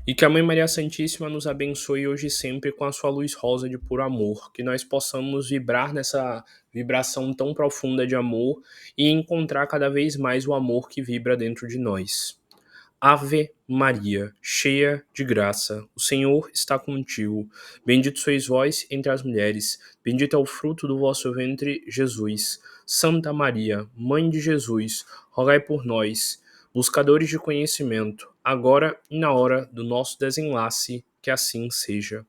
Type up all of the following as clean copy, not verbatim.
E que a Mãe Maria Santíssima nos abençoe hoje e sempre com a sua luz rosa de puro amor, que nós possamos vibrar nessa vibração tão profunda de amor e encontrar cada vez mais o amor que vibra dentro de nós. Ave Maria, cheia de graça, o Senhor está contigo. Bendito sois vós entre as mulheres, bendito é o fruto do vosso ventre, Jesus. Santa Maria, Mãe de Jesus, rogai por nós, buscadores de conhecimento, agora e na hora do nosso desenlace, que assim seja.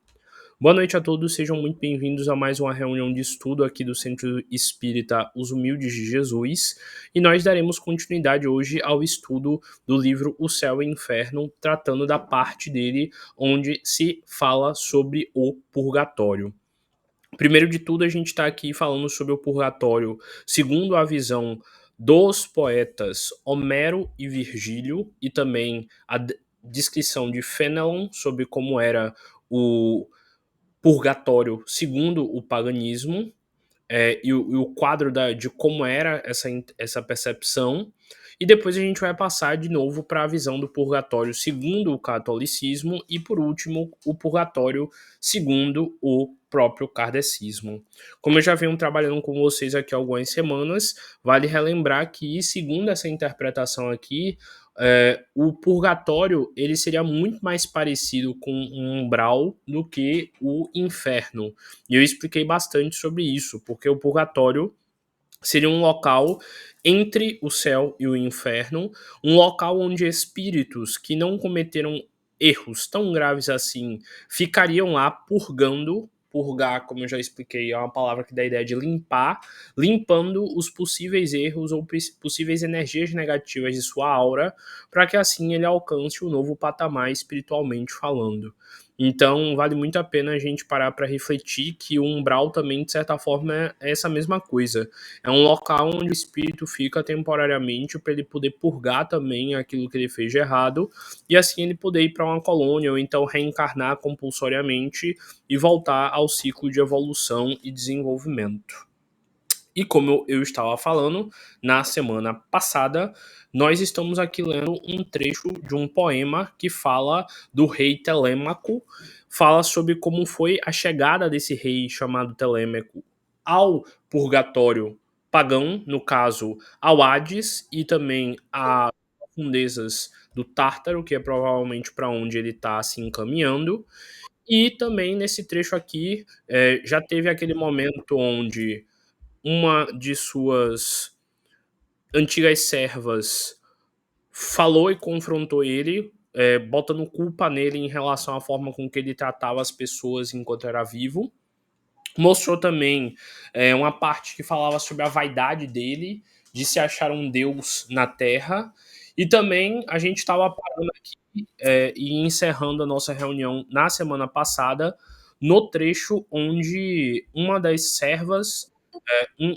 Boa noite a todos, sejam muito bem-vindos a mais uma reunião de estudo aqui do Centro Espírita Os Humildes de Jesus, e nós daremos continuidade hoje ao estudo do livro O Céu e o Inferno, tratando da parte dele onde se fala sobre o purgatório. Primeiro de tudo, a gente está aqui falando sobre o purgatório segundo a visão dos poetas Homero e Virgílio, e também a descrição de Fénelon sobre como era o purgatório segundo o paganismo, e o quadro de como era essa percepção, e depois a gente vai passar de novo para a visão do purgatório segundo o catolicismo, e por último, o purgatório segundo o próprio kardecismo. Como eu já venho trabalhando com vocês aqui há algumas semanas, vale relembrar que, segundo essa interpretação aqui, o purgatório ele seria muito mais parecido com um umbral do que o inferno. E eu expliquei bastante sobre isso, porque o purgatório seria um local entre o céu e o inferno, um local onde espíritos que não cometeram erros tão graves assim ficariam lá purgando. Purgar, como eu já expliquei, é uma palavra que dá a ideia de limpar, limpando os possíveis erros ou possíveis energias negativas de sua aura, para que assim ele alcance o novo patamar espiritualmente falando. Então, vale muito a pena a gente parar para refletir que o umbral também, de certa forma, é essa mesma coisa. É um local onde o espírito fica temporariamente para ele poder purgar também aquilo que ele fez de errado, e assim ele poder ir para uma colônia ou então reencarnar compulsoriamente e voltar ao ciclo de evolução e desenvolvimento. E como eu estava falando na semana passada, nós estamos aqui lendo um trecho de um poema que fala do rei Telêmaco, fala sobre como foi a chegada desse rei chamado Telêmaco ao purgatório pagão, no caso ao Hades, e também às profundezas do Tártaro, que é provavelmente para onde ele está se encaminhando. E também nesse trecho aqui, já teve aquele momento onde uma de suas antigas servas falou e confrontou ele, botando culpa nele em relação à forma com que ele tratava as pessoas enquanto era vivo. Mostrou também uma parte que falava sobre a vaidade dele, de se achar um deus na Terra. E também a gente estava parando aqui e encerrando a nossa reunião na semana passada, no trecho onde uma das servas,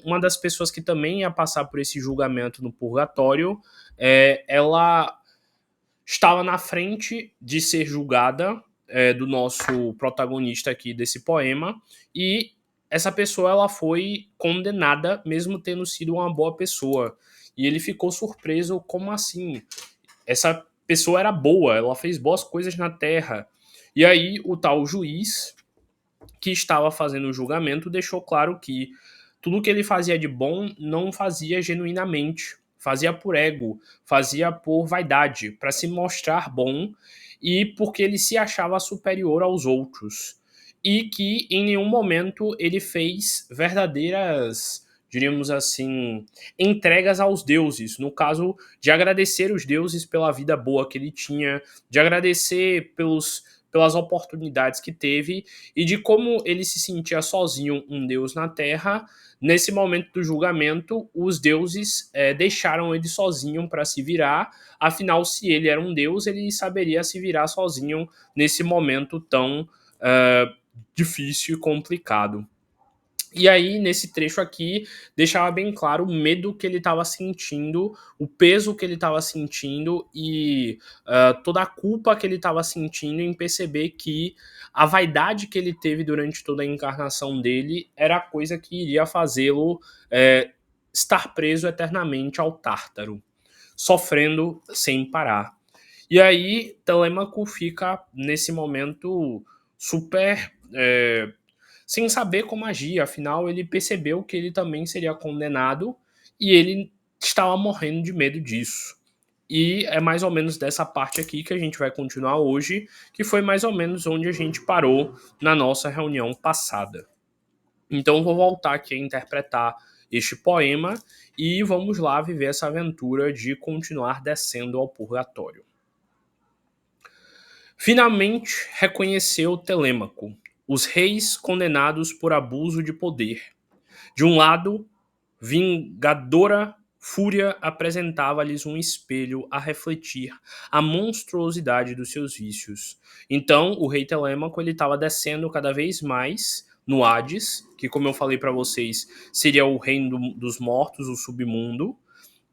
uma das pessoas que também ia passar por esse julgamento no purgatório, ela estava na frente de ser julgada, do nosso protagonista aqui desse poema, e essa pessoa ela foi condenada mesmo tendo sido uma boa pessoa. E ele ficou surpreso, como assim? Essa pessoa era boa, ela fez boas coisas na Terra. E aí o tal juiz que estava fazendo o julgamento deixou claro que tudo que ele fazia de bom não fazia genuinamente, fazia por ego, fazia por vaidade, para se mostrar bom e porque ele se achava superior aos outros. E que em nenhum momento ele fez verdadeiras, diríamos assim, entregas aos deuses, no caso de agradecer os deuses pela vida boa que ele tinha, de agradecer pelas oportunidades que teve e de como ele se sentia sozinho, um deus na Terra. Nesse momento do julgamento, os deuses deixaram ele sozinho para se virar. Afinal, se ele era um deus, ele saberia se virar sozinho nesse momento tão difícil e complicado. E aí, nesse trecho aqui, deixava bem claro o medo que ele estava sentindo, o peso que ele estava sentindo e toda a culpa que ele estava sentindo em perceber que a vaidade que ele teve durante toda a encarnação dele era a coisa que iria fazê-lo estar preso eternamente ao Tártaro, sofrendo sem parar. E aí Telêmaco fica nesse momento super sem saber como agir, afinal ele percebeu que ele também seria condenado e ele estava morrendo de medo disso. E é mais ou menos dessa parte aqui que a gente vai continuar hoje, que foi mais ou menos onde a gente parou na nossa reunião passada. Então vou voltar aqui a interpretar este poema e vamos lá viver essa aventura de continuar descendo ao purgatório. Finalmente reconheceu Telêmaco os reis condenados por abuso de poder. De um lado, vingadora Fúria apresentava-lhes um espelho a refletir a monstruosidade dos seus vícios. Então, o rei Telêmaco estava descendo cada vez mais no Hades, que, como eu falei para vocês, seria o reino dos mortos, o submundo,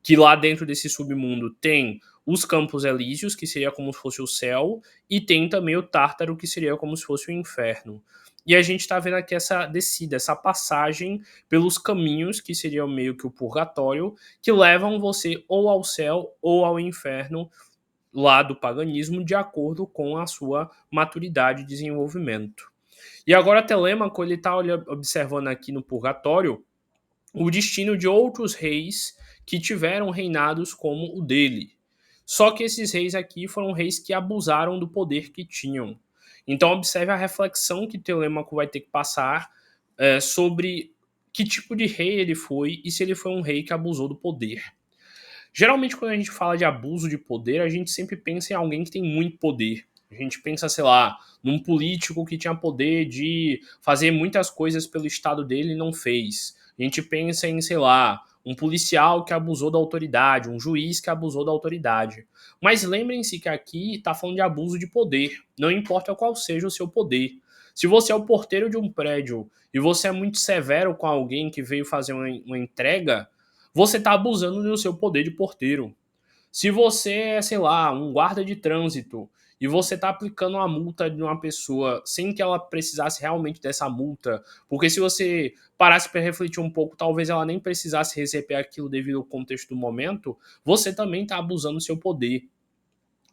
que lá dentro desse submundo tem os Campos Elíseos, que seria como se fosse o céu, e tem também o Tártaro, que seria como se fosse o inferno. E a gente está vendo aqui essa descida, essa passagem pelos caminhos, que seriam meio que o purgatório, que levam você ou ao céu ou ao inferno, lá do paganismo, de acordo com a sua maturidade e desenvolvimento. E agora Telêmaco ele está observando aqui no purgatório o destino de outros reis que tiveram reinados como o dele. Só que esses reis aqui foram reis que abusaram do poder que tinham. Então observe a reflexão que Telêmaco vai ter que passar sobre que tipo de rei ele foi e se ele foi um rei que abusou do poder. Geralmente, quando a gente fala de abuso de poder, a gente sempre pensa em alguém que tem muito poder. A gente pensa, sei lá, num político que tinha poder de fazer muitas coisas pelo estado dele e não fez. A gente pensa em, sei lá, um policial que abusou da autoridade, um juiz que abusou da autoridade. Mas lembrem-se que aqui está falando de abuso de poder, não importa qual seja o seu poder. Se você é o porteiro de um prédio e você é muito severo com alguém que veio fazer uma entrega, você está abusando do seu poder de porteiro. Se você é, sei lá, um guarda de trânsito e você está aplicando uma multa de uma pessoa sem que ela precisasse realmente dessa multa, porque se você parasse para refletir um pouco, talvez ela nem precisasse receber aquilo devido ao contexto do momento, você também está abusando do seu poder.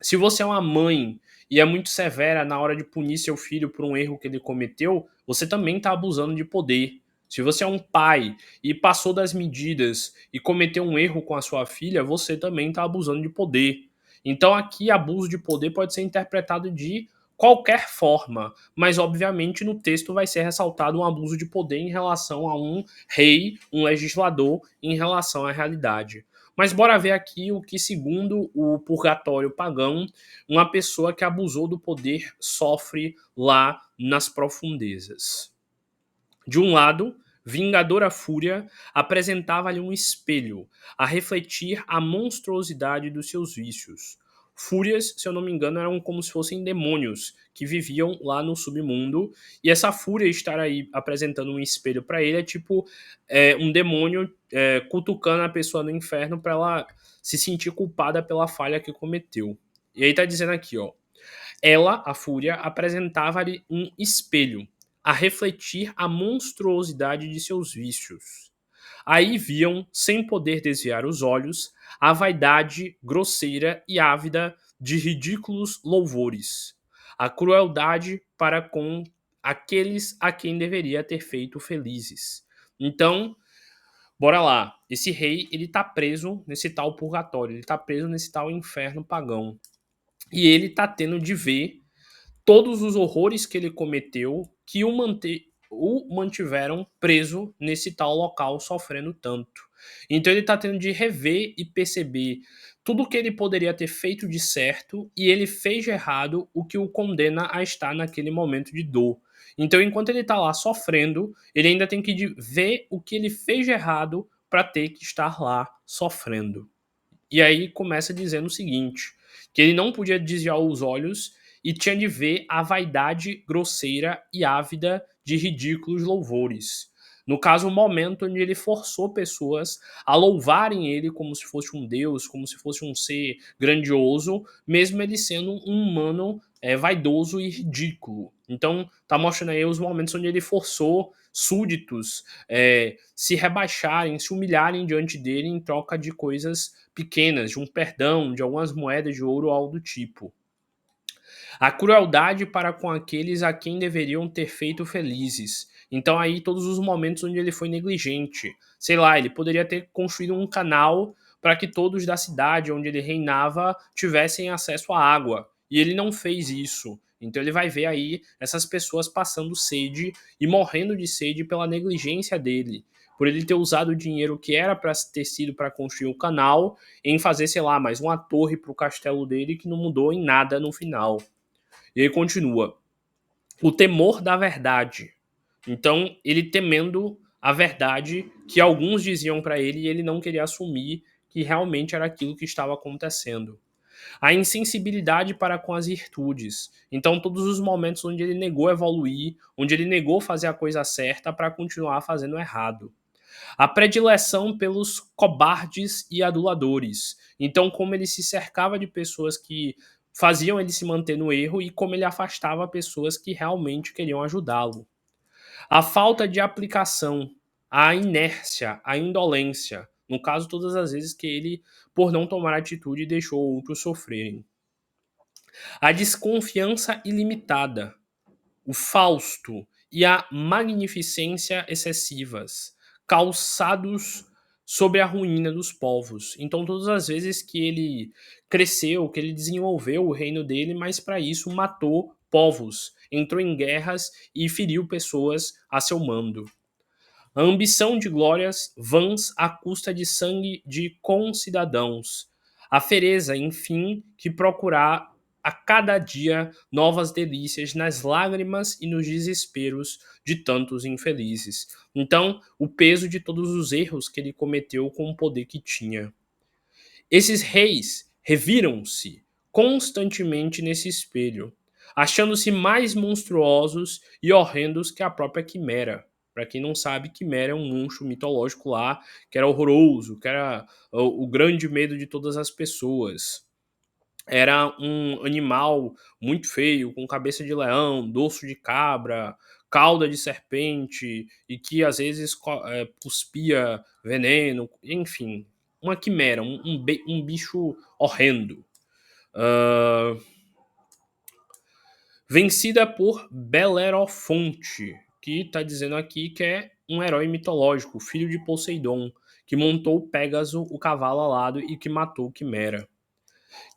Se você é uma mãe e é muito severa na hora de punir seu filho por um erro que ele cometeu, você também está abusando de poder. Se você é um pai e passou das medidas e cometeu um erro com a sua filha, você também está abusando de poder. Então aqui abuso de poder pode ser interpretado de qualquer forma, mas obviamente no texto vai ser ressaltado um abuso de poder em relação a um rei, um legislador, em relação à realidade. Mas bora ver aqui o que, segundo o purgatório pagão, uma pessoa que abusou do poder sofre lá nas profundezas. De um lado, vingadora Fúria apresentava-lhe um espelho, a refletir a monstruosidade dos seus vícios. Fúrias, se eu não me engano, eram como se fossem demônios que viviam lá no submundo. E essa Fúria estar aí apresentando um espelho para ele é tipo um demônio cutucando a pessoa no inferno para ela se sentir culpada pela falha que cometeu. E aí tá dizendo aqui, ó. Ela, a Fúria, apresentava-lhe um espelho, a refletir a monstruosidade de seus vícios. Aí viam, sem poder desviar os olhos, a vaidade grosseira e ávida de ridículos louvores, a crueldade para com aqueles a quem deveria ter feito felizes. Então, bora lá. Esse rei, ele tá preso nesse tal purgatório, ele tá preso nesse tal inferno pagão. E ele tá tendo de ver todos os horrores que ele cometeu que o mantiveram preso nesse tal local sofrendo tanto. Então ele está tendo de rever e perceber tudo que ele poderia ter feito de certo e ele fez de errado, o que o condena a estar naquele momento de dor. Então, enquanto ele está lá sofrendo, ele ainda tem que ver o que ele fez de errado para ter que estar lá sofrendo. E aí começa dizendo o seguinte, que ele não podia desviar os olhos e tinha de ver a vaidade grosseira e ávida de ridículos louvores. No caso, o momento onde ele forçou pessoas a louvarem ele como se fosse um deus, como se fosse um ser grandioso, mesmo ele sendo um humano vaidoso e ridículo. Então, tá mostrando aí os momentos onde ele forçou súditos se rebaixarem, se humilharem diante dele em troca de coisas pequenas, de um perdão, de algumas moedas de ouro ou algo do tipo. A crueldade para com aqueles a quem deveriam ter feito felizes. Então aí todos os momentos onde ele foi negligente. Sei lá, ele poderia ter construído um canal para que todos da cidade onde ele reinava tivessem acesso à água. E ele não fez isso. Então ele vai ver aí essas pessoas passando sede e morrendo de sede pela negligência dele. Por ele ter usado o dinheiro que era para ter sido para construir o canal em fazer, sei lá, mais uma torre para o castelo dele que não mudou em nada no final. E aí continua. O temor da verdade. Então, ele temendo a verdade que alguns diziam para ele e ele não queria assumir que realmente era aquilo que estava acontecendo. A insensibilidade para com as virtudes. Então, todos os momentos onde ele negou evoluir, onde ele negou fazer a coisa certa para continuar fazendo errado. A predileção pelos cobardes e aduladores. Então, como ele se cercava de pessoas que faziam ele se manter no erro e como ele afastava pessoas que realmente queriam ajudá-lo. A falta de aplicação, a inércia, a indolência. No caso, todas as vezes que ele, por não tomar atitude, deixou outros sofrerem. A desconfiança ilimitada, o Fausto e a magnificência excessivas, calçados sobre a ruína dos povos. Então, todas as vezes que ele cresceu, que ele desenvolveu o reino dele, mas para isso matou povos, entrou em guerras e feriu pessoas a seu mando. A ambição de glórias vãs à custa de sangue de concidadãos. A fereza, enfim, que procurar a cada dia novas delícias nas lágrimas e nos desesperos de tantos infelizes. Então, o peso de todos os erros que ele cometeu com o poder que tinha. Esses reis reviram-se constantemente nesse espelho, achando-se mais monstruosos e horrendos que a própria Quimera. Para quem não sabe, Quimera é um monstro mitológico lá, que era horroroso, que era o grande medo de todas as pessoas. Era um animal muito feio, com cabeça de leão, dorso de cabra, cauda de serpente, e que às vezes cuspia veneno, enfim. Uma quimera, um bicho horrendo. Ah, vencida por Belerofonte, que está dizendo aqui que é um herói mitológico, filho de Poseidon, que montou o Pégaso, o cavalo alado, e que matou Quimera.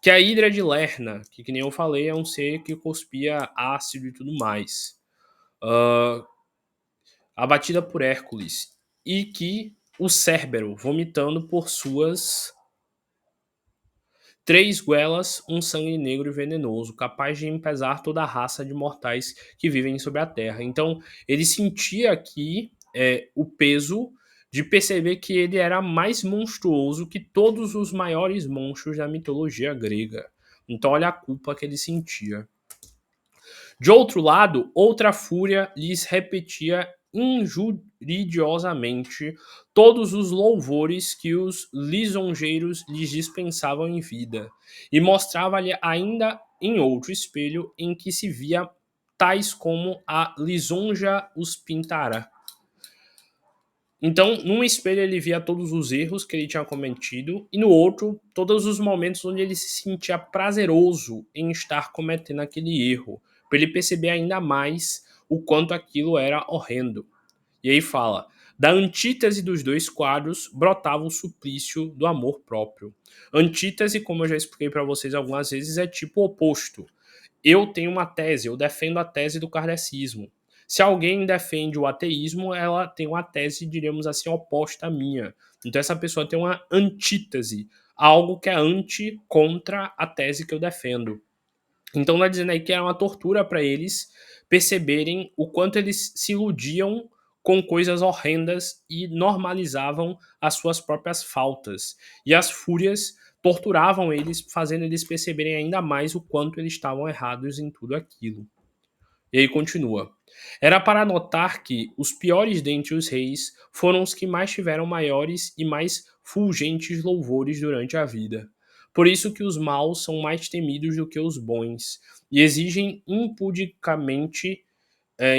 Que a Hidra de Lerna, que nem eu falei, é um ser que cuspia ácido e tudo mais. Uh, abatida por Hércules. E que o Cérbero, vomitando por suas 3 guelas, um sangue negro e venenoso, capaz de empesar toda a raça de mortais que vivem sobre a Terra. Então, ele sentia aqui o peso de perceber que ele era mais monstruoso que todos os maiores monstros da mitologia grega. Então, olha a culpa que ele sentia. De outro lado, outra fúria lhes repetia injuriosamente todos os louvores que os lisonjeiros lhes dispensavam em vida, e mostrava-lhe ainda em outro espelho em que se via tais como a lisonja os pintara. Então, num espelho ele via todos os erros que ele tinha cometido, e no outro, todos os momentos onde ele se sentia prazeroso em estar cometendo aquele erro, para ele perceber ainda mais o quanto aquilo era horrendo. E aí fala: da antítese dos dois quadros brotava o suplício do amor próprio. Antítese, como eu já expliquei para vocês algumas vezes, é tipo o oposto. Eu tenho uma tese, eu defendo a tese do kardecismo. Se alguém defende o ateísmo, ela tem uma tese, diríamos assim, oposta à minha. Então essa pessoa tem uma antítese, algo que é anti contra a tese que eu defendo. Então está dizendo aí que era uma tortura para eles perceberem o quanto eles se iludiam com coisas horrendas e normalizavam as suas próprias faltas. E as fúrias torturavam eles, fazendo eles perceberem ainda mais o quanto eles estavam errados em tudo aquilo. E aí continua. Era para notar que os piores dentre os reis foram os que mais tiveram maiores e mais fulgentes louvores durante a vida. Por isso que os maus são mais temidos do que os bons, e exigem impudicamente,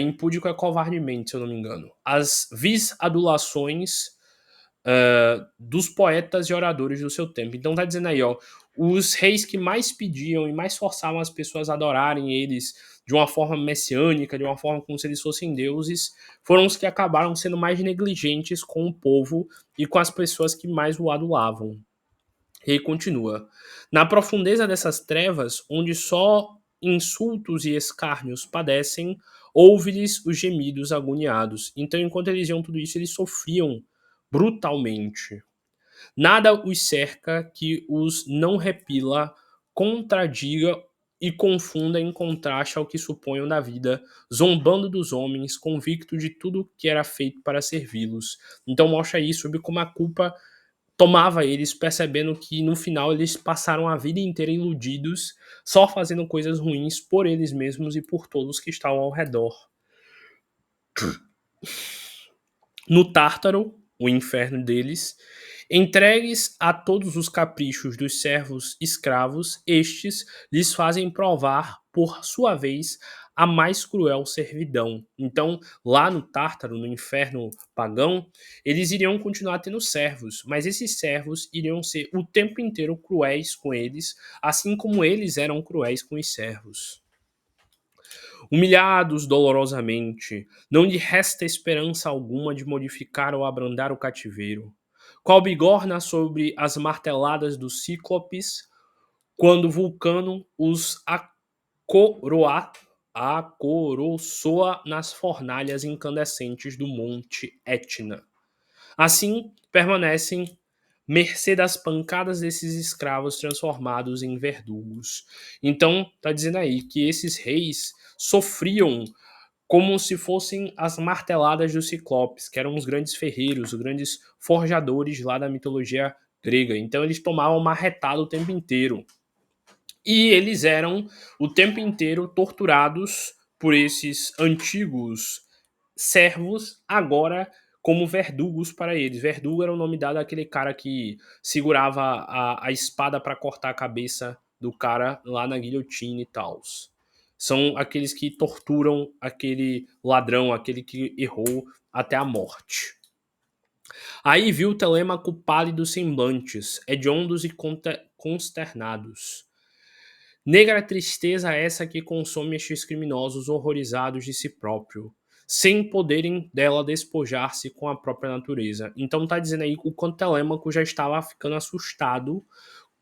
impúdico é covardemente, se eu não me engano, as vis adulações dos poetas e oradores do seu tempo. Então tá dizendo aí, ó, os reis que mais pediam e mais forçavam as pessoas a adorarem eles de uma forma messiânica, de uma forma como se eles fossem deuses, foram os que acabaram sendo mais negligentes com o povo e com as pessoas que mais o adulavam. E aí continua. Na profundeza dessas trevas, onde só insultos e escárnios padecem, ouve-lhes os gemidos agoniados. Então, enquanto eles iam tudo isso, eles sofriam brutalmente. Nada os cerca que os não repila, contradiga e confunda em contraste ao que suponham da vida, zombando dos homens, convicto de tudo que era feito para servi-los. Então mostra aí sobre como a culpa tomava eles, percebendo que no final eles passaram a vida inteira iludidos, só fazendo coisas ruins por eles mesmos e por todos que estavam ao redor. No Tártaro, o inferno deles, entregues a todos os caprichos dos servos escravos, estes lhes fazem provar, por sua vez, a mais cruel servidão. Então, lá no Tártaro, no inferno pagão, eles iriam continuar tendo servos, mas esses servos iriam ser o tempo inteiro cruéis com eles, assim como eles eram cruéis com os servos. Humilhados dolorosamente, não lhe resta esperança alguma de modificar ou abrandar o cativeiro. Qual bigorna sobre as marteladas dos cíclopes, quando Vulcano os acoroçoa nas fornalhas incandescentes do monte Etna. Assim, permanecem mercê das pancadas desses escravos transformados em verdugos. Então, tá dizendo aí que esses reis sofriam como se fossem as marteladas dos ciclopes, que eram os grandes ferreiros, os grandes forjadores lá da mitologia grega. Então eles tomavam marretada o tempo inteiro. E eles eram o tempo inteiro torturados por esses antigos servos, agora como verdugos para eles. Verdugo era o nome dado àquele cara que segurava a espada para cortar a cabeça do cara lá na guilhotina e tal. São aqueles que torturam aquele ladrão, aquele que errou até a morte. Aí viu Telêmaco pálidos semblantes, hediondos e consternados. Negra tristeza essa que consome estes criminosos horrorizados de si próprio, sem poderem dela despojar-se com a própria natureza. Então tá dizendo aí que o quanto Telêmaco já estava ficando assustado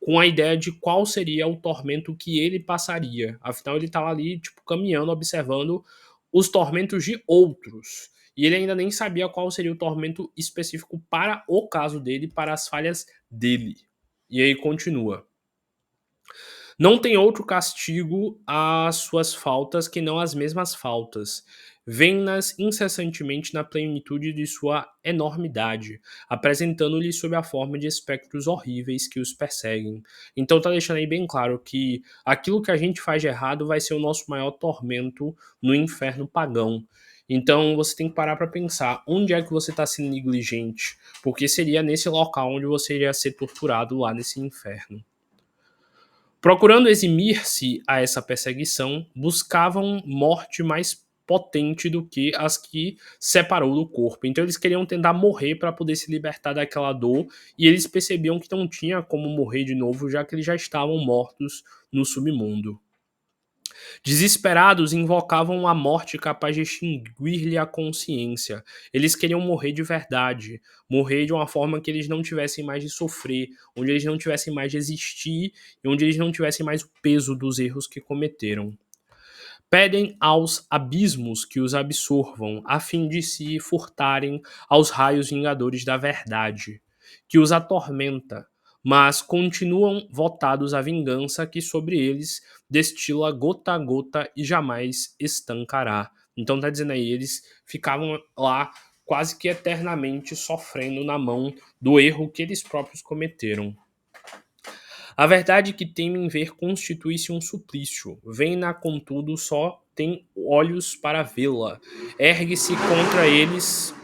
com a ideia de qual seria o tormento que ele passaria. Afinal, ele estava ali, tipo, caminhando, observando os tormentos de outros. E ele ainda nem sabia qual seria o tormento específico para o caso dele, para as falhas dele. E aí continua. Não tem outro castigo às suas faltas que não as mesmas faltas. Vem-nas incessantemente na plenitude de sua enormidade, apresentando-lhe sob a forma de espectros horríveis que os perseguem. Então tá deixando aí bem claro que aquilo que a gente faz de errado vai ser o nosso maior tormento no inferno pagão. Então você tem que parar para pensar onde é que você está sendo negligente, porque seria nesse local onde você iria ser torturado lá nesse inferno. Procurando eximir-se a essa perseguição, buscavam morte mais potente do que as que separou do corpo. Então eles queriam tentar morrer para poder se libertar daquela dor, e eles percebiam que não tinha como morrer de novo, já que eles já estavam mortos no submundo. Desesperados, invocavam a morte capaz de extinguir-lhe a consciência. Eles queriam morrer de verdade, morrer de uma forma que eles não tivessem mais de sofrer, onde eles não tivessem mais de existir e onde eles não tivessem mais o peso dos erros que cometeram. Pedem aos abismos que os absorvam, a fim de se furtarem aos raios vingadores da verdade, que os atormenta, mas continuam votados à vingança que sobre eles destila gota a gota e jamais estancará. Então tá dizendo aí, eles ficavam lá quase que eternamente sofrendo na mão do erro que eles próprios cometeram. A verdade que temem ver constitui-se um suplício. Vem-na, contudo, só tem olhos para vê-la. Ergue-se contra eles,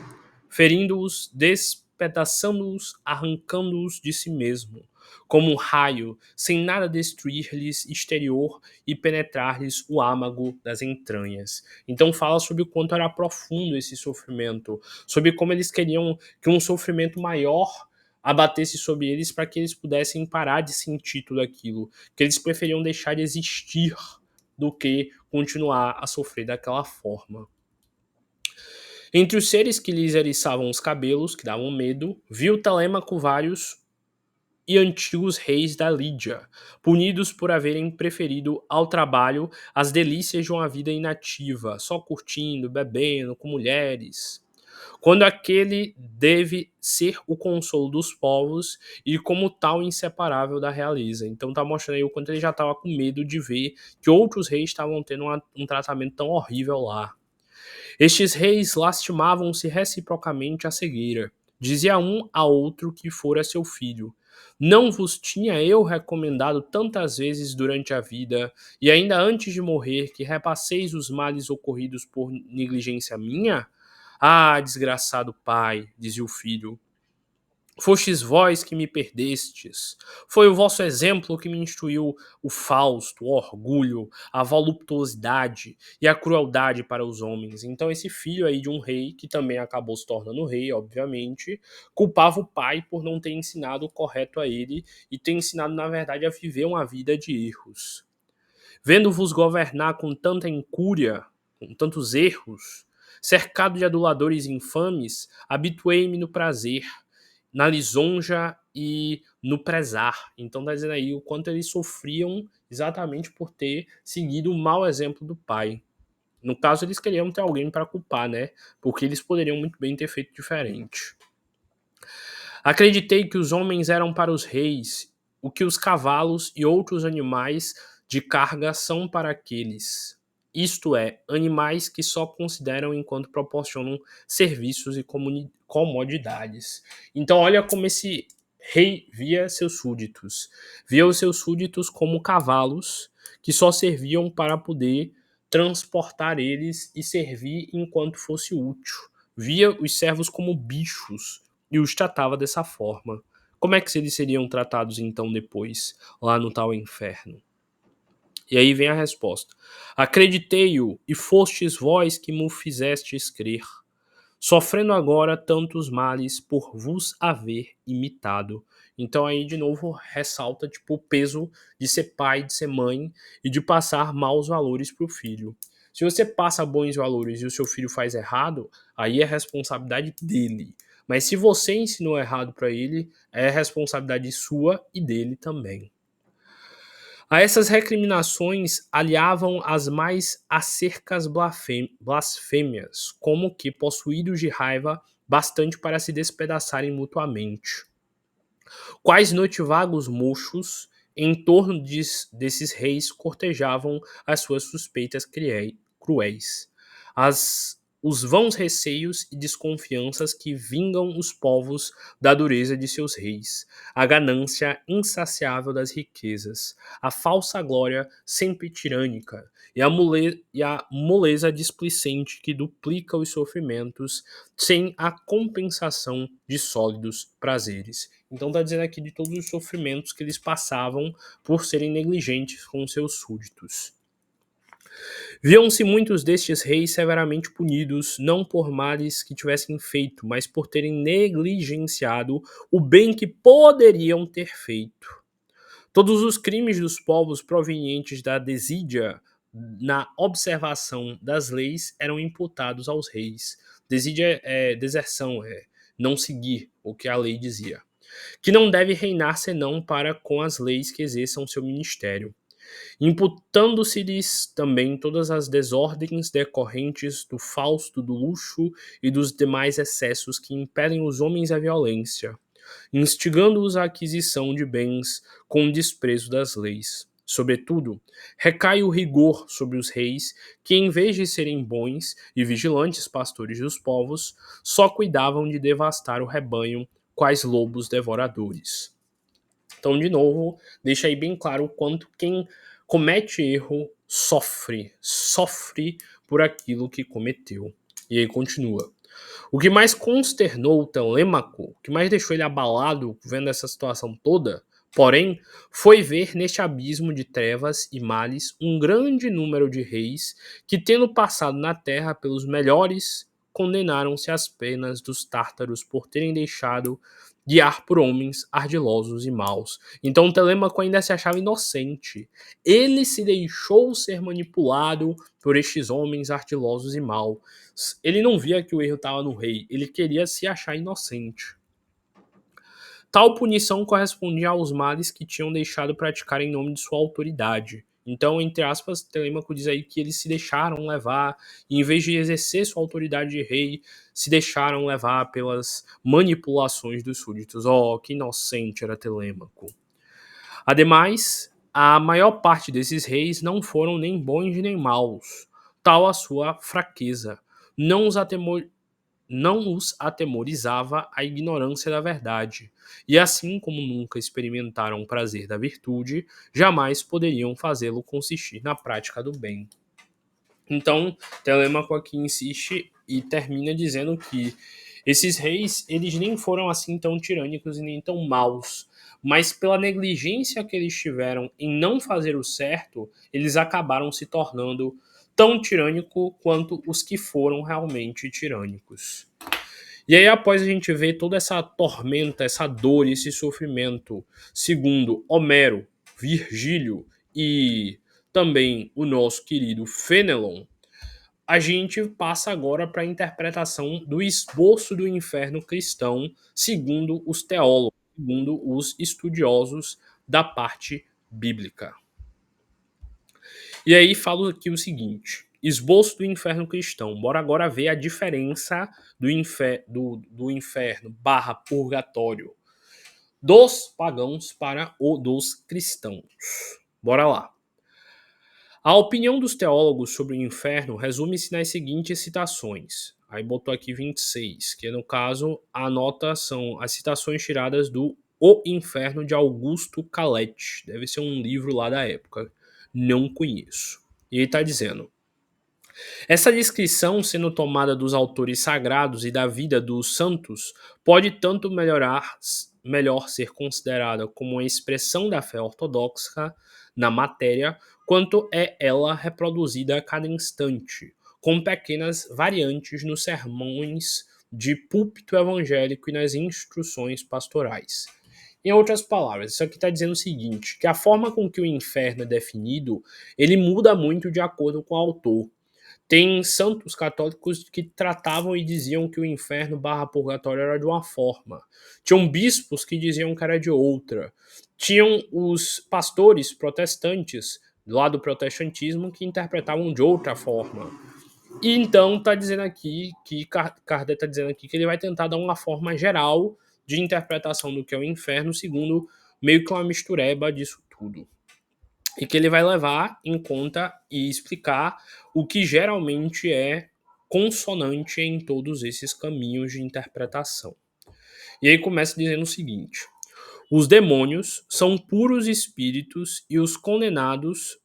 ferindo-os, despedaçando-os, arrancando-os de si mesmo, como um raio, sem nada destruir-lhes exterior e penetrar-lhes o âmago das entranhas. Então fala sobre o quanto era profundo esse sofrimento, sobre como eles queriam que um sofrimento maior abatesse sobre eles para que eles pudessem parar de sentir tudo aquilo, que eles preferiam deixar de existir do que continuar a sofrer daquela forma. Entre os seres que lhes eriçavam os cabelos, que davam medo, viu Telêmaco vários e antigos reis da Lídia, punidos por haverem preferido ao trabalho as delícias de uma vida inativa, só curtindo, bebendo, com mulheres. Quando aquele deve ser o consolo dos povos e como tal inseparável da realeza. Então tá mostrando aí o quanto ele já estava com medo de ver que outros reis estavam tendo um tratamento tão horrível lá. Estes reis lastimavam-se reciprocamente a cegueira. Dizia um a outro que fora seu filho. Não vos tinha eu recomendado tantas vezes durante a vida, e ainda antes de morrer, que repasseis os males ocorridos por negligência minha? Ah, desgraçado pai, dizia o filho, fostes vós que me perdestes. Foi o vosso exemplo que me instruiu o Fausto, o orgulho, a voluptuosidade e a crueldade para os homens. Então esse filho aí de um rei, que também acabou se tornando rei, obviamente, culpava o pai por não ter ensinado o correto a ele e ter ensinado, na verdade, a viver uma vida de erros. Vendo-vos governar com tanta incúria, com tantos erros, cercado de aduladores infames, habituei-me no prazer, na lisonja e no prezar. Então tá dizendo aí o quanto eles sofriam exatamente por ter seguido o mau exemplo do pai. No caso, eles queriam ter alguém para culpar, né? Porque eles poderiam muito bem ter feito diferente. Acreditei que os homens eram para os reis, o que os cavalos e outros animais de carga são para aqueles. Isto é, animais que só consideram enquanto proporcionam serviços e comodidades. Então, olha como esse rei via seus súditos. Via os seus súditos como cavalos que só serviam para poder transportar eles e servir enquanto fosse útil. Via os servos como bichos e os tratava dessa forma. Como é que eles seriam tratados então depois, lá no tal inferno? E aí vem a resposta. Acreditei-o, e fostes vós que me fizestes crer, sofrendo agora tantos males por vos haver imitado. Então aí de novo ressalta tipo o peso de ser pai, de ser mãe e de passar maus valores para o filho. Se você passa bons valores e o seu filho faz errado, aí é responsabilidade dele. Mas se você ensinou errado para ele, é responsabilidade sua e dele também. A essas recriminações aliavam as mais acercas blasfêmias, como que possuídos de raiva bastante para se despedaçarem mutuamente. Quais noitivagos mochos em torno desses reis cortejavam as suas suspeitas cruéis, os vãos receios e desconfianças que vingam os povos da dureza de seus reis, a ganância insaciável das riquezas, a falsa glória sempre tirânica e a moleza displicente que duplica os sofrimentos sem a compensação de sólidos prazeres. Então está dizendo aqui de todos os sofrimentos que eles passavam por serem negligentes com seus súditos. Viam-se muitos destes reis severamente punidos, não por males que tivessem feito, mas por terem negligenciado o bem que poderiam ter feito. Todos os crimes dos povos provenientes da desídia na observação das leis eram imputados aos reis. Desídia é deserção, é não seguir o que a lei dizia. Que não deve reinar senão para com as leis que exerçam seu ministério, imputando-se-lhes também todas as desordens decorrentes do fausto, do luxo e dos demais excessos que impelem os homens à violência, instigando-os à aquisição de bens com desprezo das leis. Sobretudo, recai o rigor sobre os reis, que em vez de serem bons e vigilantes pastores dos povos, só cuidavam de devastar o rebanho, quais lobos devoradores. Então, de novo, deixa aí bem claro o quanto quem comete erro sofre sofre por aquilo que cometeu. E aí continua. O que mais consternou Telêmaco, o que mais deixou ele abalado vendo essa situação toda, porém, foi ver neste abismo de trevas e males um grande número de reis que, tendo passado na terra pelos melhores, condenaram-se às penas dos tártaros por terem deixado guiar por homens ardilosos e maus. Então Telêmaco ainda se achava inocente. Ele se deixou ser manipulado por estes homens ardilosos e maus. Ele não via que o erro estava no rei, ele queria se achar inocente. Tal punição correspondia aos males que tinham deixado praticar em nome de sua autoridade. Então, entre aspas, Telêmaco diz aí que eles se deixaram levar, e em vez de exercer sua autoridade de rei, se deixaram levar pelas manipulações dos súditos. Oh, que inocente era Telêmaco. Ademais, a maior parte desses reis não foram nem bons nem maus, tal a sua fraqueza. Não os, não os atemorizava a ignorância da verdade, e assim como nunca experimentaram o prazer da virtude, jamais poderiam fazê-lo consistir na prática do bem. Então, Telêmaco aqui insiste e termina dizendo que esses reis, eles nem foram assim tão tirânicos e nem tão maus, mas pela negligência que eles tiveram em não fazer o certo, eles acabaram se tornando tão tirânico quanto os que foram realmente tirânicos. E aí, após a gente ver toda essa tormenta, essa dor e esse sofrimento, segundo Homero, Virgílio e também o nosso querido Fenelon, a gente passa agora para a interpretação do esboço do inferno cristão, segundo os teólogos, segundo os estudiosos da parte bíblica. E aí falo aqui o seguinte: esboço do inferno cristão. Bora agora ver a diferença do inferno barra purgatório dos pagãos para o dos cristãos. Bora lá. A opinião dos teólogos sobre o inferno resume-se nas seguintes citações. Aí botou aqui 26, que no caso a nota são as citações tiradas do O Inferno de Augusto Calete. Deve ser um livro lá da época. Não conheço. E ele está dizendo: essa descrição, sendo tomada dos autores sagrados e da vida dos santos, pode tanto melhor ser considerada como uma expressão da fé ortodoxa na matéria, quanto é ela reproduzida a cada instante, com pequenas variantes nos sermões de púlpito evangélico e nas instruções pastorais. Em outras palavras, isso aqui está dizendo o seguinte, que a forma com que o inferno é definido, ele muda muito de acordo com o autor. Tem santos católicos que tratavam e diziam que o inferno barra purgatório era de uma forma. Tinham bispos que diziam que era de outra. Tinham os pastores protestantes, lá do protestantismo, que interpretavam de outra forma. E então tá dizendo aqui, que Kardec está dizendo aqui que ele vai tentar dar uma forma geral de interpretação do que é o inferno, segundo meio que uma mistureba disso tudo. E que ele vai levar em conta e explicar o que geralmente é consonante em todos esses caminhos de interpretação. E aí começa dizendo o seguinte: os demônios são puros espíritos e os condenados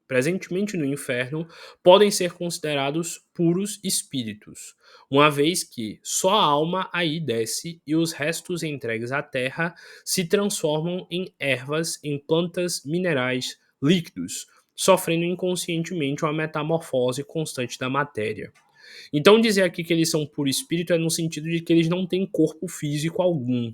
presentemente no inferno podem ser considerados puros espíritos, uma vez que só a alma aí desce e os restos entregues à terra se transformam em ervas, em plantas, minerais, líquidos, sofrendo inconscientemente uma metamorfose constante da matéria. Então dizer aqui que eles são puro espírito é no sentido de que eles não têm corpo físico algum.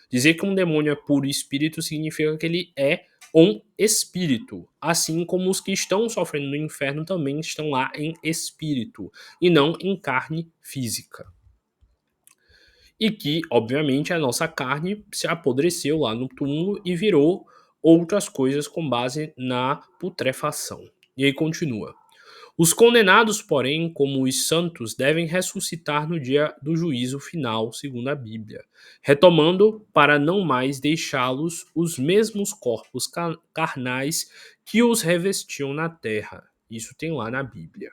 Dizer que um demônio é puro espírito significa que ele é um espírito, assim como os que estão sofrendo no inferno também estão lá em espírito, e não em carne física. E que, obviamente, a nossa carne se apodreceu lá no túmulo e virou outras coisas com base na putrefação. E aí continua. Os condenados, porém, como os santos, devem ressuscitar no dia do juízo final, segundo a Bíblia, retomando para não mais deixá-los os mesmos corpos carnais que os revestiam na terra. Isso tem lá na Bíblia.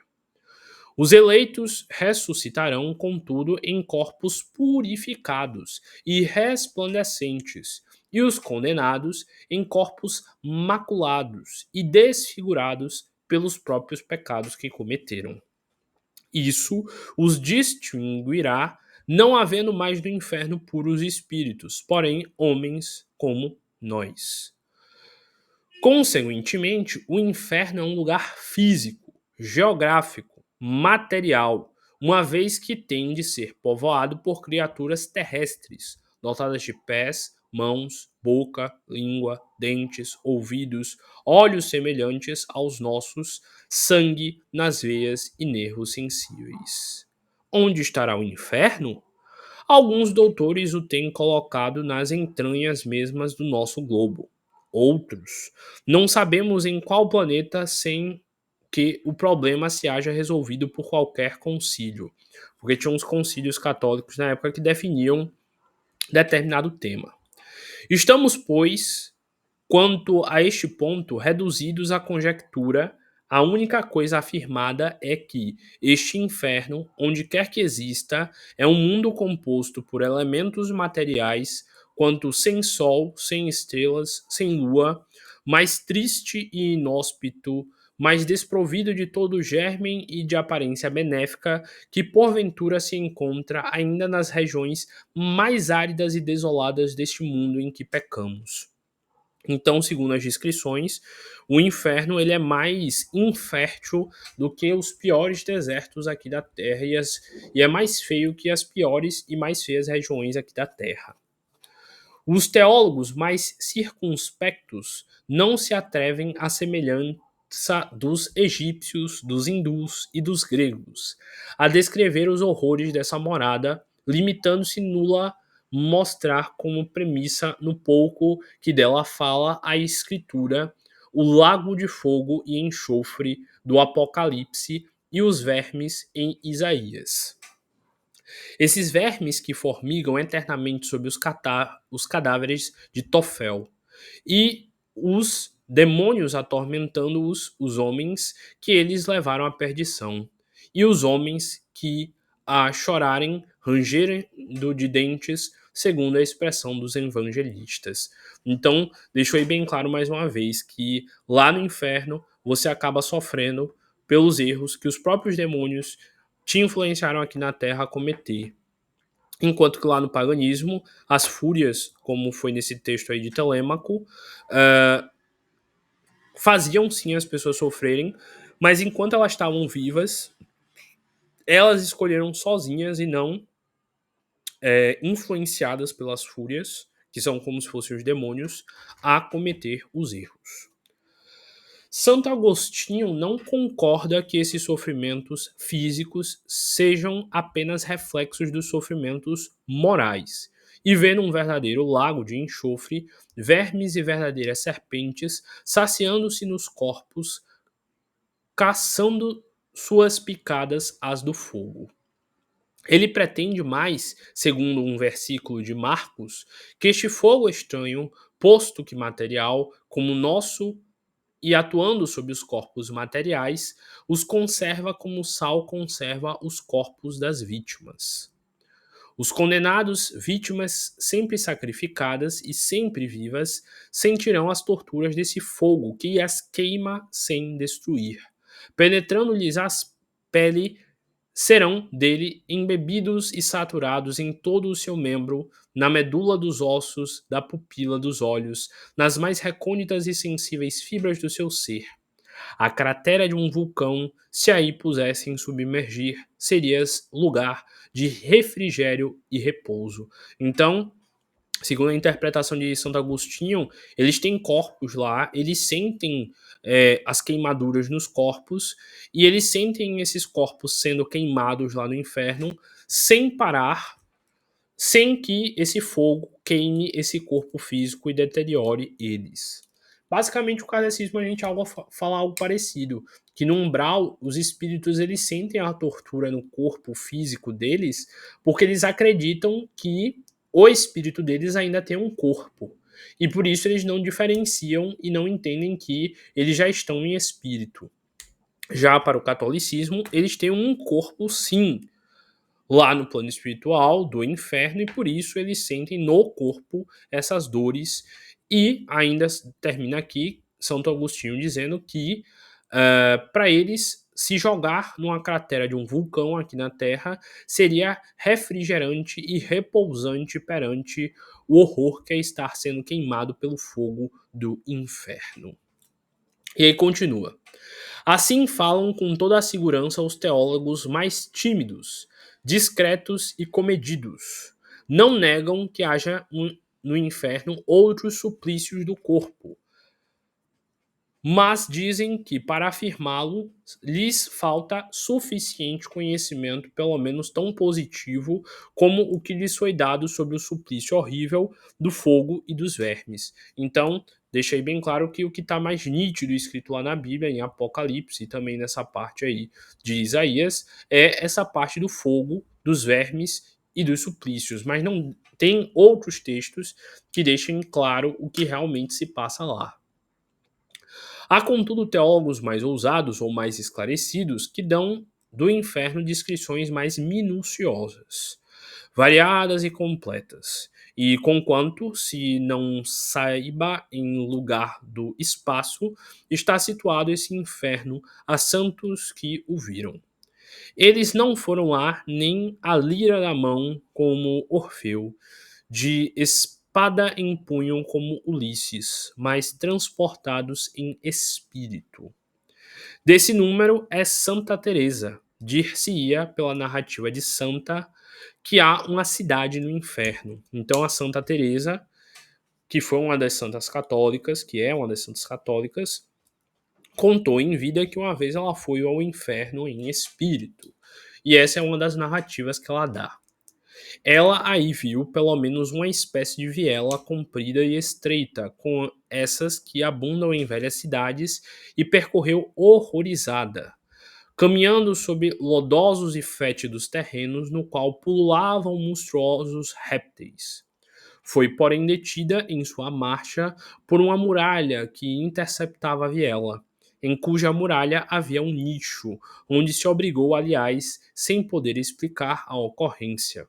Os eleitos ressuscitarão, contudo, em corpos purificados e resplandecentes, e os condenados em corpos maculados e desfigurados pelos próprios pecados que cometeram. Isso os distinguirá, não havendo mais no inferno puros espíritos, porém homens como nós. Consequentemente, o inferno é um lugar físico, geográfico, material, uma vez que tem de ser povoado por criaturas terrestres, dotadas de pés, mãos, boca, língua, dentes, ouvidos, olhos semelhantes aos nossos, sangue nas veias e nervos sensíveis. Onde estará o inferno? Alguns doutores o têm colocado nas entranhas mesmas do nosso globo. Outros, não sabemos em qual planeta sem que o problema se haja resolvido por qualquer concílio. Porque tinha uns concílios católicos na época que definiam determinado tema. Estamos, pois, quanto a este ponto, reduzidos à conjectura, a única coisa afirmada é que este inferno, onde quer que exista, é um mundo composto por elementos materiais, quanto sem sol, sem estrelas, sem lua, mais triste e inóspito, mais desprovido de todo germe e de aparência benéfica, que porventura se encontra ainda nas regiões mais áridas e desoladas deste mundo em que pecamos. Então, segundo as descrições, o inferno ele é mais infértil do que os piores desertos aqui da Terra e é mais feio que as piores e mais feias regiões aqui da Terra. Os teólogos mais circunspectos não se atrevem à semelhança dos egípcios, dos hindus e dos gregos, a descrever os horrores dessa morada, limitando-se nula mostrar como premissa no pouco que dela fala a escritura, o lago de fogo e enxofre do Apocalipse e os vermes em Isaías. Esses vermes que formigam eternamente sobre os cadáveres de Tofel e os demônios atormentando os homens que eles levaram à perdição, e os homens que a chorarem, rangerem de dentes, segundo a expressão dos evangelistas. Então, deixou aí bem claro mais uma vez que lá no inferno você acaba sofrendo pelos erros que os próprios demônios te influenciaram aqui na Terra a cometer. Enquanto que lá no paganismo, as fúrias, como foi nesse texto aí de Telêmaco, faziam sim as pessoas sofrerem, mas enquanto elas estavam vivas, elas escolheram sozinhas e não influenciadas pelas fúrias, que são como se fossem os demônios, a cometer os erros. Santo Agostinho não concorda que esses sofrimentos físicos sejam apenas reflexos dos sofrimentos morais, e vê num verdadeiro lago de enxofre vermes e verdadeiras serpentes saciando-se nos corpos, caçando suas picadas as do fogo. Ele pretende mais, segundo um versículo de Marcos, que este fogo estranho, posto que material, como nosso e atuando sobre os corpos materiais, os conserva como o sal conserva os corpos das vítimas. Os condenados, vítimas sempre sacrificadas e sempre vivas, sentirão as torturas desse fogo que as queima sem destruir. Penetrando-lhes as pele, serão dele embebidos e saturados em todo o seu membro, na medula dos ossos, da pupila dos olhos, nas mais recônditas e sensíveis fibras do seu ser. A cratera de um vulcão, se aí pusessem submergir, seria lugar de refrigério e repouso. Então, segundo a interpretação de Santo Agostinho, eles têm corpos lá, eles sentem as queimaduras nos corpos e eles sentem esses corpos sendo queimados lá no inferno sem parar, sem que esse fogo queime esse corpo físico e deteriore eles. Basicamente, o kardecismo a gente fala algo parecido, que no umbral os espíritos eles sentem a tortura no corpo físico deles porque eles acreditam que o espírito deles ainda tem um corpo. E por isso eles não diferenciam e não entendem que eles já estão em espírito. Já para o catolicismo, eles têm um corpo sim, lá no plano espiritual do inferno, e por isso eles sentem no corpo essas dores. E ainda termina aqui Santo Agostinho dizendo que Para eles, se jogar numa cratera de um vulcão aqui na Terra seria refrigerante e repousante perante o horror que é estar sendo queimado pelo fogo do inferno. E aí continua. Assim falam com toda a segurança os teólogos mais tímidos, discretos e comedidos. Não negam que haja no inferno outros suplícios do corpo, mas dizem que, para afirmá-lo, lhes falta suficiente conhecimento, pelo menos tão positivo, como o que lhes foi dado sobre o suplício horrível do fogo e dos vermes. Então, deixei bem claro que o que está mais nítido escrito lá na Bíblia, em Apocalipse, e também nessa parte aí de Isaías, é essa parte do fogo, dos vermes e dos suplícios, mas não tem outros textos que deixem claro o que realmente se passa lá. Há, contudo, teólogos mais ousados ou mais esclarecidos que dão do inferno descrições mais minuciosas, variadas e completas. E conquanto se não saiba em lugar do espaço, está situado esse inferno a santos que o viram. Eles não foram lá nem a lira na mão como Orfeu, de espada em punho como Ulisses, mas transportados em espírito. Desse número é Santa Teresa. Dir-se-ia pela narrativa de Santa que há uma cidade no inferno. Então a Santa Teresa, que foi uma das santas católicas, que é uma das santas católicas, contou em vida que uma vez ela foi ao inferno em espírito. E essa é uma das narrativas que ela dá. Ela aí viu pelo menos uma espécie de viela comprida e estreita, com essas que abundam em velhas cidades, e percorreu horrorizada, caminhando sob lodosos e fétidos terrenos no qual pululavam monstruosos répteis. Foi, porém, detida em sua marcha por uma muralha que interceptava a viela, em cuja muralha havia um nicho, onde se obrigou, aliás, sem poder explicar a ocorrência,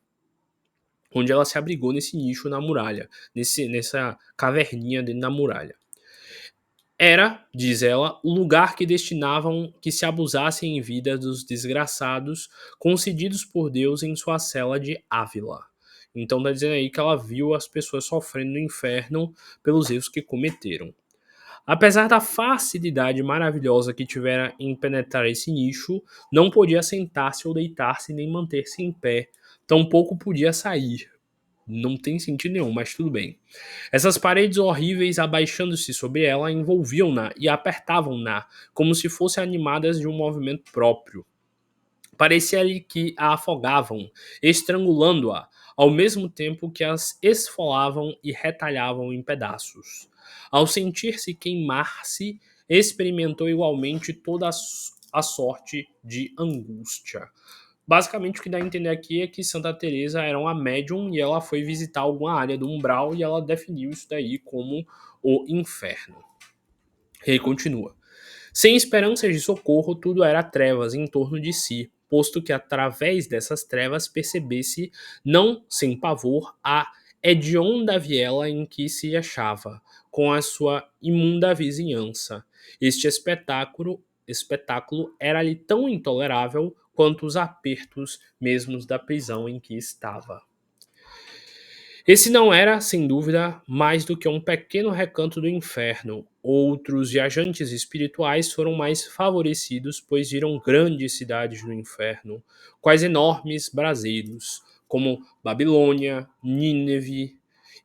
onde ela se abrigou nesse nicho na muralha, nessa caverninha dentro da muralha. Era, diz ela, o lugar que destinavam que se abusassem em vida dos desgraçados concedidos por Deus em sua cela de Ávila. Então tá dizendo aí que ela viu as pessoas sofrendo no inferno pelos erros que cometeram. Apesar da facilidade maravilhosa que tivera em penetrar esse nicho, não podia sentar-se ou deitar-se nem manter-se em pé, tampouco podia sair. Não tem sentido nenhum, mas tudo bem. Essas paredes horríveis, abaixando-se sobre ela, envolviam-na e apertavam-na, como se fossem animadas de um movimento próprio. Parecia-lhe que a afogavam, estrangulando-a, ao mesmo tempo que as esfolavam e retalhavam em pedaços. Ao sentir-se queimar-se, experimentou igualmente toda a sorte de angústia. Basicamente o que dá a entender aqui é que Santa Teresa era uma médium e ela foi visitar alguma área do umbral e ela definiu isso daí como o inferno. E aí continua. Sem esperanças de socorro, tudo era trevas em torno de si, posto que através dessas trevas percebesse, não sem pavor, a hedionda viela em que se achava, com a sua imunda vizinhança. Este espetáculo era-lhe tão intolerável quanto os apertos mesmos da prisão em que estava. Esse não era, sem dúvida, mais do que um pequeno recanto do inferno. Outros viajantes espirituais foram mais favorecidos, pois viram grandes cidades do inferno, quais enormes braseiros, como Babilônia, Nínive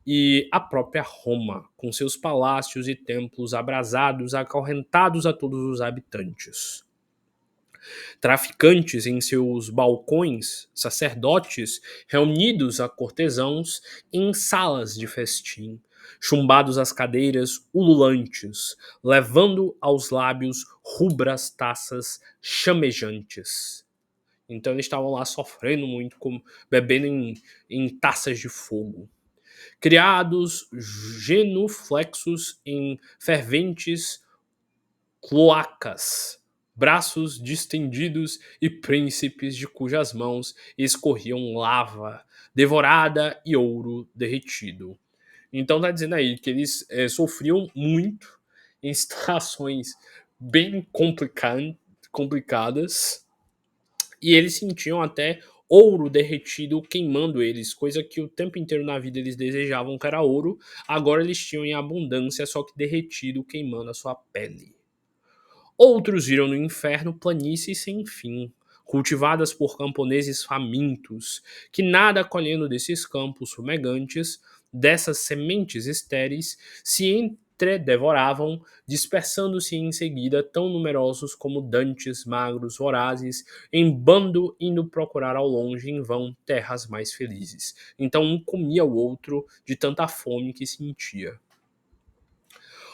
e a própria Roma, com seus palácios e templos abrasados, acorrentados a todos os habitantes. Traficantes em seus balcões, sacerdotes reunidos a cortesãos em salas de festim, chumbados às cadeiras ululantes, levando aos lábios rubras taças chamejantes. Então eles estavam lá sofrendo muito, bebendo em taças de fogo. Criados genuflexos em ferventes cloacas, braços distendidos e príncipes de cujas mãos escorriam lava devorada e ouro derretido. Então tá dizendo aí que eles sofriam muito em situações bem complicadas, e eles sentiam até ouro derretido queimando eles, coisa que o tempo inteiro na vida eles desejavam que era ouro, agora eles tinham em abundância, só que derretido queimando a sua pele. Outros viram no inferno planícies sem fim, cultivadas por camponeses famintos, que nada colhendo desses campos fumegantes, dessas sementes estéreis, se entredevoravam, dispersando-se em seguida tão numerosos como dantes magros vorazes, em bando indo procurar ao longe em vão terras mais felizes. Então um comia o outro de tanta fome que sentia.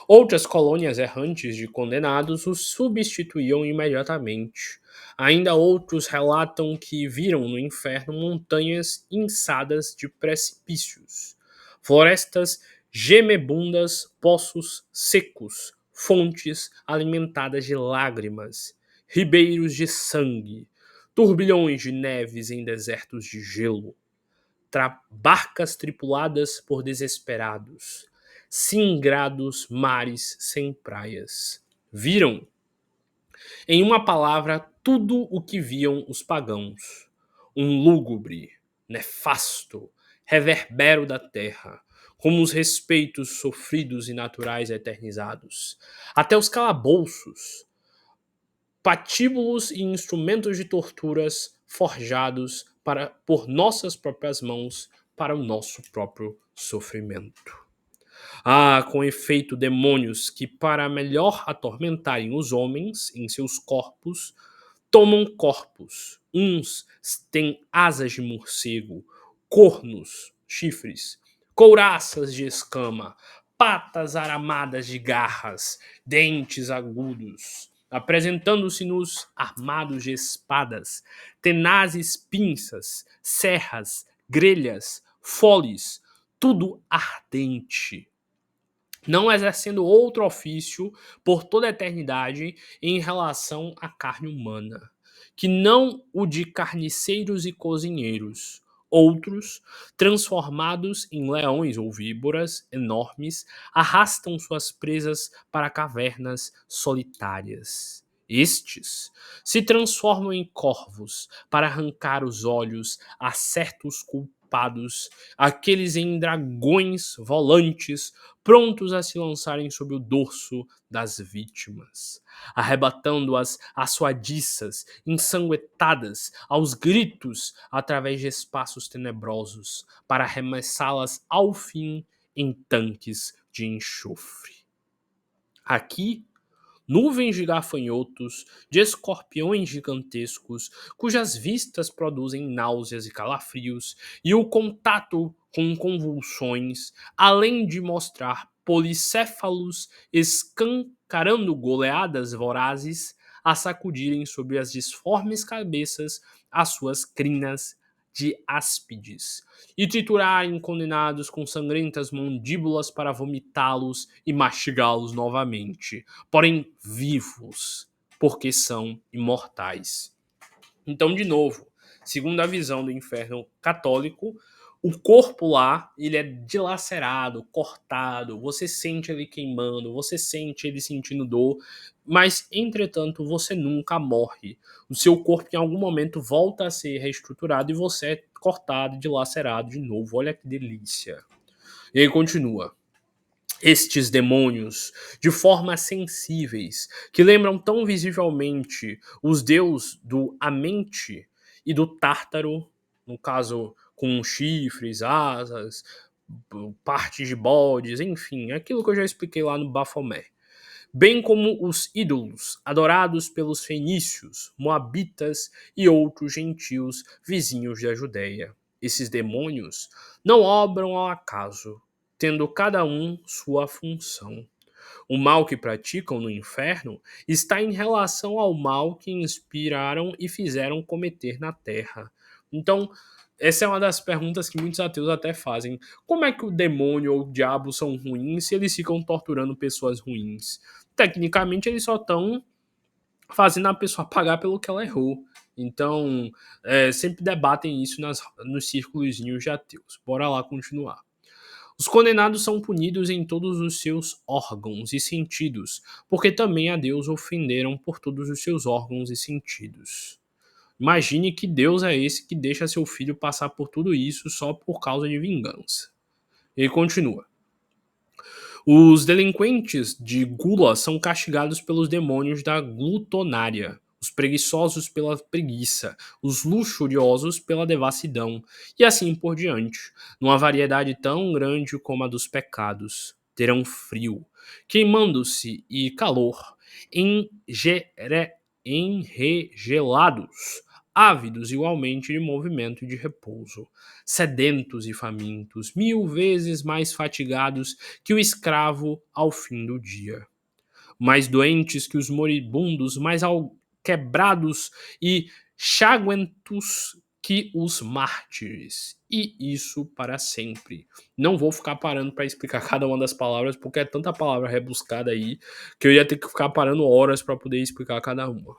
Outras colônias errantes de condenados os substituíam imediatamente. Ainda outros relatam que viram no inferno montanhas inçadas de precipícios, florestas gemebundas, poços secos, fontes alimentadas de lágrimas, ribeiros de sangue, turbilhões de neves em desertos de gelo, barcas tripuladas por desesperados, singrados mares sem praias. Viram, em uma palavra, tudo o que viam os pagãos. Um lúgubre, nefasto, reverbero da terra, como os respeitos sofridos e naturais eternizados. Até os calabouços, patíbulos e instrumentos de torturas forjados por nossas próprias mãos para o nosso próprio sofrimento. Ah, com efeito, demônios que, para melhor atormentarem os homens em seus corpos, tomam corpos. Uns têm asas de morcego, cornos, chifres, couraças de escama, patas aramadas de garras, dentes agudos, apresentando-se-nos armados de espadas, tenazes pinças, serras, grelhas, foles, tudo ardente, não exercendo outro ofício por toda a eternidade em relação à carne humana, que não o de carniceiros e cozinheiros. Outros, transformados em leões ou víboras enormes, arrastam suas presas para cavernas solitárias. Estes se transformam em corvos para arrancar os olhos a certos culpados, aqueles em dragões volantes prontos a se lançarem sobre o dorso das vítimas, arrebatando-as assuadiças, ensanguentadas, aos gritos, através de espaços tenebrosos, para arremessá-las ao fim em tanques de enxofre. Aqui, nuvens de gafanhotos, de escorpiões gigantescos, cujas vistas produzem náuseas e calafrios, e o contato com convulsões, além de mostrar policéfalos escancarando goleadas vorazes, a sacudirem sobre as disformes cabeças as suas crinas de áspides, e triturarem condenados com sangrentas mandíbulas para vomitá-los e mastigá-los novamente, porém vivos, porque são imortais. Então, de novo, segundo a visão do inferno católico, o corpo lá, ele é dilacerado, cortado, você sente ele queimando, você sente ele sentindo dor, mas, entretanto, você nunca morre. O seu corpo, em algum momento, volta a ser reestruturado e você é cortado, dilacerado de novo. Olha que delícia. E aí continua. Estes demônios, de formas sensíveis, que lembram tão visivelmente os deus do Amente e do Tártaro, no caso com chifres, asas, partes de bodes, enfim, aquilo que eu já expliquei lá no Bafomé, bem como os ídolos adorados pelos fenícios, moabitas e outros gentios vizinhos da Judéia. Esses demônios não obram ao acaso, tendo cada um sua função. O mal que praticam no inferno está em relação ao mal que inspiraram e fizeram cometer na terra. Então, essa é uma das perguntas que muitos ateus até fazem. Como é que o demônio ou o diabo são ruins se eles ficam torturando pessoas ruins? Tecnicamente, eles só estão fazendo a pessoa pagar pelo que ela errou. Então, sempre debatem isso nos círculos de ateus. Bora lá continuar. Os condenados são punidos em todos os seus órgãos e sentidos, porque também a Deus ofenderam por todos os seus órgãos e sentidos. Imagine que Deus é esse que deixa seu filho passar por tudo isso só por causa de vingança. Ele continua. Os delinquentes de gula são castigados pelos demônios da glutonária, os preguiçosos pela preguiça, os luxuriosos pela devassidão, e assim por diante, numa variedade tão grande como a dos pecados. Terão frio, queimando-se e calor, enregelados, ávidos igualmente de movimento e de repouso, sedentos e famintos, 1000 vezes mais fatigados que o escravo ao fim do dia, mais doentes que os moribundos, mais quebrados e chaguentos que os mártires. E isso para sempre. Não vou ficar parando para explicar cada uma das palavras, porque é tanta palavra rebuscada aí que eu ia ter que ficar parando horas para poder explicar cada uma.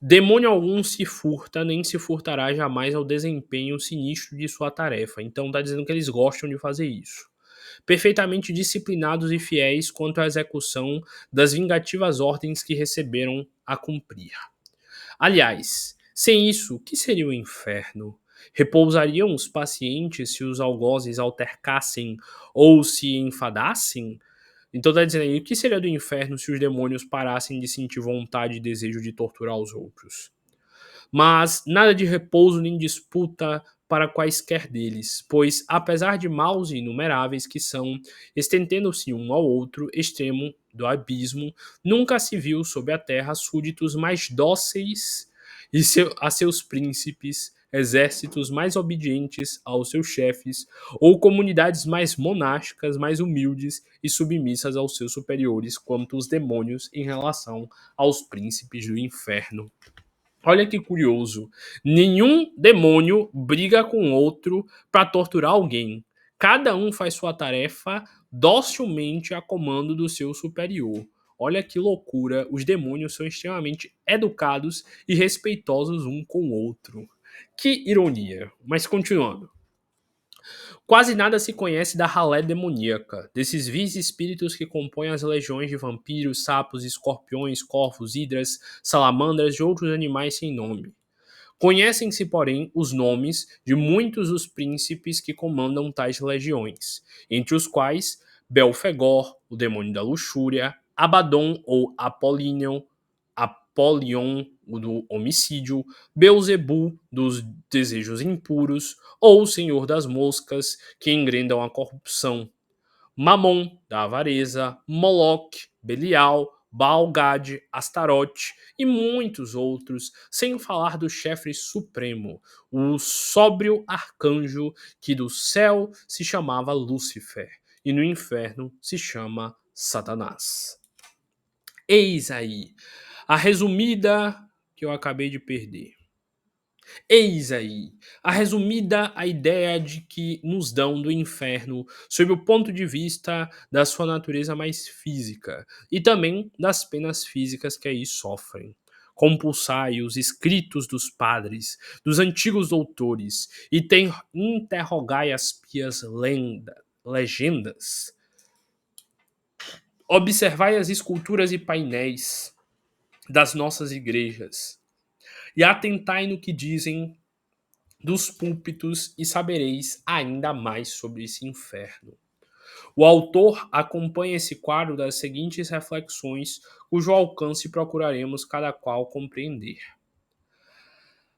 Demônio algum se furta, nem se furtará jamais ao desempenho sinistro de sua tarefa. Então está dizendo que eles gostam de fazer isso. Perfeitamente disciplinados e fiéis quanto à execução das vingativas ordens que receberam a cumprir. Aliás, sem isso, o que seria o inferno? Repousariam os pacientes se os algozes altercassem ou se enfadassem? Então tá dizendo aí, o que seria do inferno se os demônios parassem de sentir vontade e desejo de torturar os outros? Mas nada de repouso nem disputa para quaisquer deles, pois, apesar de maus e inumeráveis que são, estendendo-se um ao outro extremo do abismo, nunca se viu sob a terra súditos mais dóceis a seus príncipes, exércitos mais obedientes aos seus chefes, ou comunidades mais monásticas, mais humildes e submissas aos seus superiores, quanto os demônios em relação aos príncipes do inferno. Olha que curioso. Nenhum demônio briga com outro para torturar alguém. Cada um faz sua tarefa docilmente a comando do seu superior. Olha que loucura. Os demônios são extremamente educados e respeitosos um com o outro. Que ironia. Mas continuando. Quase nada se conhece da ralé demoníaca, desses vis espíritos que compõem as legiões de vampiros, sapos, escorpiões, corvos, hidras, salamandras e outros animais sem nome. Conhecem-se, porém, os nomes de muitos dos príncipes que comandam tais legiões, entre os quais Belfegor, o demônio da luxúria, Abaddon ou Apolion, o do homicídio, Beelzebul, dos desejos impuros, ou o senhor das moscas, que engrendam a corrupção, Mamon, da avareza, Moloch, Belial, Baal-Gad, Astarote e muitos outros, sem falar do chefe supremo, o sóbrio arcanjo que do céu se chamava Lúcifer e no inferno se chama Satanás. Eis aí a resumida que eu acabei de perder. Eis aí a resumida a ideia de que nos dão do inferno sob o ponto de vista da sua natureza mais física e também das penas físicas que aí sofrem. Compulsai os escritos dos padres, dos antigos doutores, e interrogai as pias legendas. Observai as esculturas e painéis das nossas igrejas, e atentai no que dizem dos púlpitos e sabereis ainda mais sobre esse inferno. O autor acompanha esse quadro das seguintes reflexões, cujo alcance procuraremos cada qual compreender.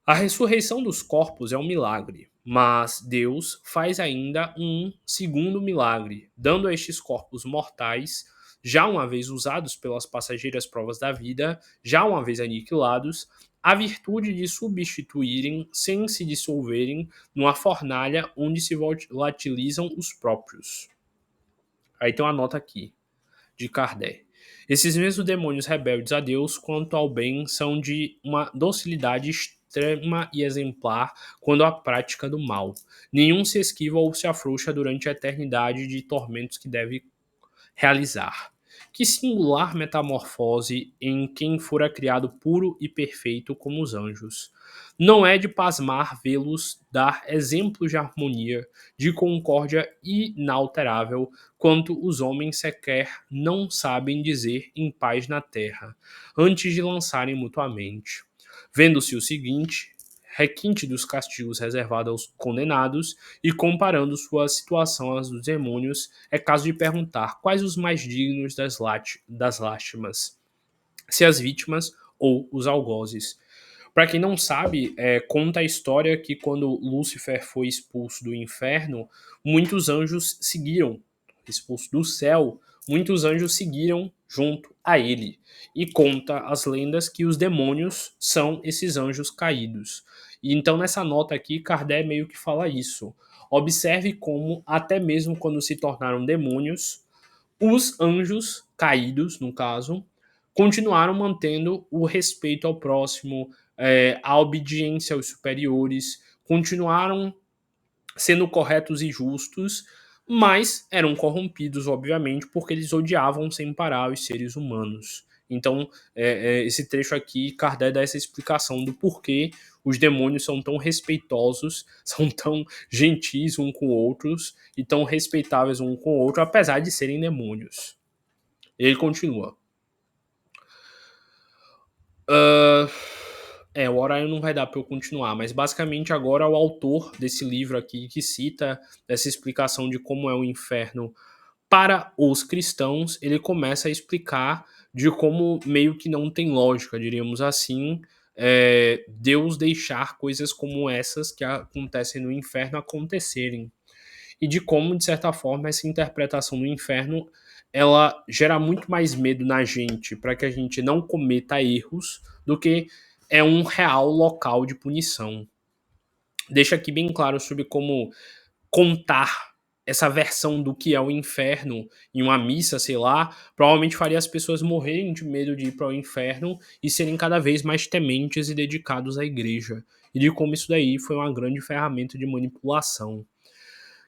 A ressurreição dos corpos é um milagre, mas Deus faz ainda um segundo milagre, dando a estes corpos mortais, já uma vez usados pelas passageiras provas da vida, já uma vez aniquilados, a virtude de substituírem, sem se dissolverem, numa fornalha onde se volatilizam os próprios. Aí tem uma nota aqui, de Kardec. Esses mesmos demônios rebeldes a Deus quanto ao bem são de uma docilidade extrema e exemplar quando a prática do mal. Nenhum se esquiva ou se afrouxa durante a eternidade de tormentos que deve realizar. Que singular metamorfose em quem fora criado puro e perfeito como os anjos. Não é de pasmar vê-los dar exemplos de harmonia, de concórdia inalterável, quanto os homens sequer não sabem dizer em paz na terra, antes de lançarem mutuamente. Vendo-se o seguinte, requinte dos castigos reservados aos condenados, e comparando sua situação às dos demônios, é caso de perguntar quais os mais dignos das lástimas, se as vítimas ou os algozes. Para quem não sabe, conta a história que quando Lúcifer foi expulso do inferno, muitos anjos seguiram, expulso do céu, muitos anjos seguiram junto a ele. E conta as lendas que os demônios são esses anjos caídos. E então nessa nota aqui, Kardec meio que fala isso. Observe como, até mesmo quando se tornaram demônios, os anjos caídos, no caso, continuaram mantendo o respeito ao próximo, a obediência aos superiores, continuaram sendo corretos e justos, mas eram corrompidos, obviamente, porque eles odiavam sem parar os seres humanos. Então, esse trecho aqui, Kardec dá essa explicação do porquê os demônios são tão respeitosos, são tão gentis um com outros e tão respeitáveis um com o outro, apesar de serem demônios. Ele continua. Uh, o horário não vai dar para eu continuar, mas basicamente agora o autor desse livro aqui que cita essa explicação de como é o inferno para os cristãos, ele começa a explicar de como meio que não tem lógica, diríamos assim, Deus deixar coisas como essas que acontecem no inferno acontecerem. E de como, de certa forma, essa interpretação do inferno ela gera muito mais medo na gente para que a gente não cometa erros do que é um real local de punição. Deixa aqui bem claro sobre como contar essa versão do que é o inferno em uma missa, sei lá, provavelmente faria as pessoas morrerem de medo de ir para o inferno e serem cada vez mais tementes e dedicados à igreja. E de como isso daí foi uma grande ferramenta de manipulação,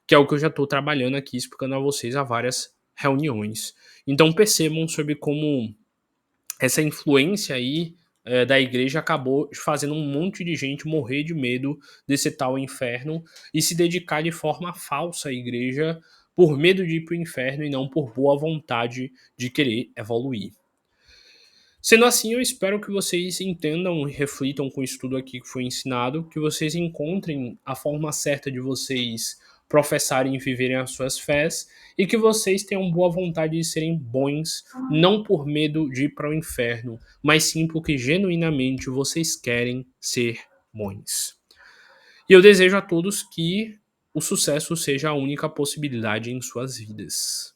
que é o que eu já estou trabalhando aqui, explicando a vocês há várias reuniões. Então percebam sobre como essa influência aí da igreja acabou fazendo um monte de gente morrer de medo desse tal inferno e se dedicar de forma falsa à igreja por medo de ir para o inferno e não por boa vontade de querer evoluir. Sendo assim, eu espero que vocês entendam e reflitam com isso tudo aqui que foi ensinado, que vocês encontrem a forma certa de vocês professarem e viverem as suas fés e que vocês tenham boa vontade de serem bons, não por medo de ir para o inferno, mas sim porque genuinamente vocês querem ser bons. E eu desejo a todos que o sucesso seja a única possibilidade em suas vidas.